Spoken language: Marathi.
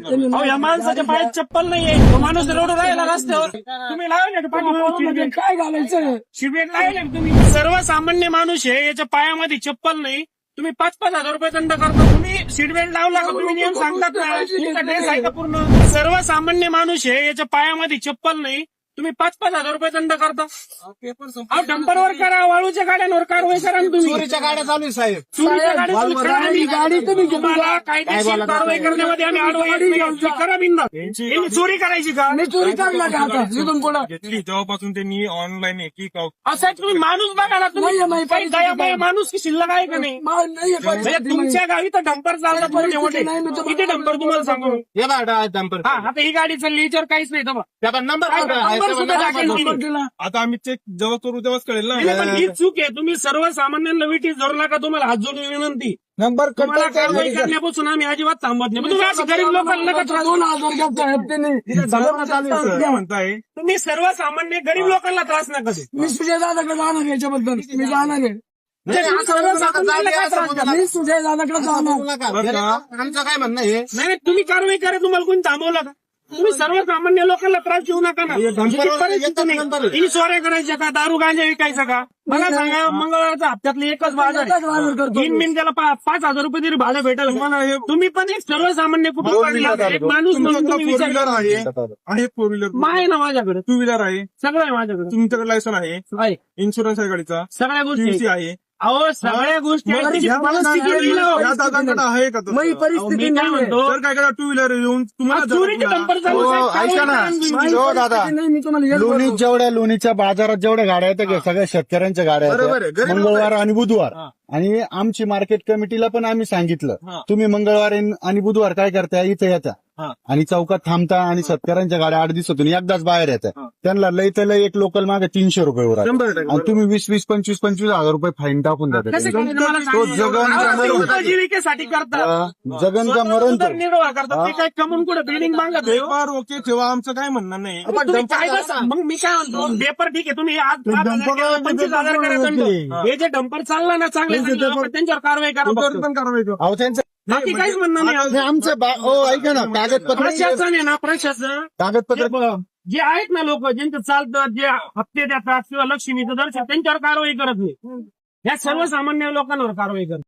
अहो या माणसाच्या पायात चप्पल नाहीये, तो माणूस रोड राहिला रस्त्यावर, तुम्ही लावले पाठी काय घालायचं? शिबिर लावले तुम्ही. सर्वसामान्य माणूस आहे, याच्या पायामध्ये चप्पल नाही, तुम्ही 5-5 हजार रुपये दंड करता. तुम्ही सीट बेल्ट लावला का? तुम्ही नियम सांगतात ना, तुमचा ड्रेस आहे का पूर्ण? सर्वसामान्य माणूस आहे, याच्या पायामध्ये चप्पल नाही, तुम्ही 5-5 हजार रुपये दंड करता. अहो डंपरवर करा, वाळूच्या गाड्यांवर कारवाई करा ना तुम्ही. चोरीच्या गाड्या चालू आहे साहेब. चोरीच्या गाडी गाडी तुम्ही तुम्हाला कायदेशीर कारवाई करण्यामध्ये आम्ही आडवा करा बिंदा. यांनी चोरी करायची का? मी चोरी करला का आता इथून पुढं? घेतली तेव्हापासून त्यांनी ऑनलाईन की असं तुम्ही माणूस बघा ना, तुम्ही काही दयामय माणूस की शिल्लक आहे का नाही? नाही म्हणजे तुमच्या गावी तर डंपर चालला पण एवढे किती डंपर तुम्हाला सांगू. हे बघा डंपर. हा आता ही गाडी चालली, याच्यावर काहीच नाही. त्याचा नंबर सुद्धा टाकेल तिने. आता आम्ही चेक जेव्हा करू तेव्हाच कळेल नाही, ना. पण ही चूक आहे. तुम्ही सर्वसामान्यांना विटीस धरू नका. तुम्हाला हात जोडून विनंती, नंबर तुम्हाला कारवाई करण्यापासून आम्ही अजिबात थांबत नाही. पण तुम्ही असं गरीब लोकांना नका त्रास देऊ. 2000 घेत आहेत त्यांनी. काय म्हणताय? तुम्ही सर्वसामान्य गरीब लोकांना त्रास नका देऊ. मी सुजय दादाकडे जाणार याच्याबद्दल. मी जाणार आहे. म्हणजे सर्वसामान्यांना काय त्रास द्या? मी सुजय दादाकडे जाणार. आमचं काय म्हणणं हे नाही तुम्ही कारवाई करा. तुम्हाला कोणी थांबवलं का? तुम्ही सर्वसामान्य लोकांना त्रास देऊ नका ना. ही चोऱ्या करायच्या का? दारू गांजा विकायचा का? मला सांगा, मंगळवारचा हप्त्यातले एकच बाजार आहे. तीन मिनिटाला 5,000 रुपये तरी भाडं भेटेल. तुम्ही पण एक सर्वसामान्य कुटुंब, एक माणूस म्हणून तुम्ही फोर विचार व्हीलर आहे, आहे फोर व्हीलर आहे ना माझ्याकडे, टू व्हीलर आहे, सगळं आहे माझ्याकडे. तुमच्याकडे लायसन आहे, आहे. इन्शुरन्स आहे गाडीचा, सगळ्या गोष्टी टीसी आहेत. आहे. अहो सगळ्या गोष्टी आहेत. त्याची परिस्थिती नाही ना. या दादांकडे आहे का तसं? मग मी परिस्थिती काय नाही. म्हणतो, तर काय करा, टू व्हीलर येऊन तुम्हाला चोरीचे डंपर चालू हो, आहेत. ऐका ना. कारवाई हो दादा, नाही, मी तुम्हाला हेच लोणी बोलतो. जेवढ्या लोणीच्या बाजारात जेवढ्या गाड्या आहेत सगळ्या शेतकऱ्यांच्या गाड्या बरोबर आहे. आहेत. गरीब लोक मंगळवार आणि बुधवार. हा. आणि आमची मार्केट कमिटीला पण आम्ही सांगितलं, हा. तुम्ही मंगळवार आणि बुधवार काय करता, इथे येता हा. आणि चौकात थांबता आणि शेतकऱ्यांच्या गाड्या 8 दिवसातून एकदाच बाहेर येतात. हा. त्यांना लय तर लय एक लोकल मागे 300 रुपये वर आहे. 100% आणि तुम्ही 20-20, 25-25 हजार रुपये फाईन टाकून कसं देता. काय मला तो सांगा. जगन अहो, ते मरण. उपजीविकेसाठी करतात. जगन का मरण तर. निर्वाह करतात. ते काय कमून कुठे बिल्डिंग बांधत आहे. पेपर ओके ठेवा, आमचं काय म्हणणं नाही. तुम्ही कायदा सांग. मग मी काय म्हणतो, पेपर ठीक आहे, तुम्ही आज 25,000 करा दंड. हे जे डंपर चालला ना चांगले त्यांच्यावर कारवाई करा पेपर फक्त. पण कारवाई करू. अहो त्यांचं बाकी काहीच म्हणणं नाही. हे आमचं ऐका ना, कागदपत्र प्रशासन आहे ना, प्रशासन कागदपत्र जे आहेत ना लोक, ज्यांचं चालतं, जे हप्ते देतात किंवा लक्ष्मीचं दर्शन, त्यांच्यावर कारवाई करत नाही. या सर्वसामान्य लोकांवर कारवाई करत.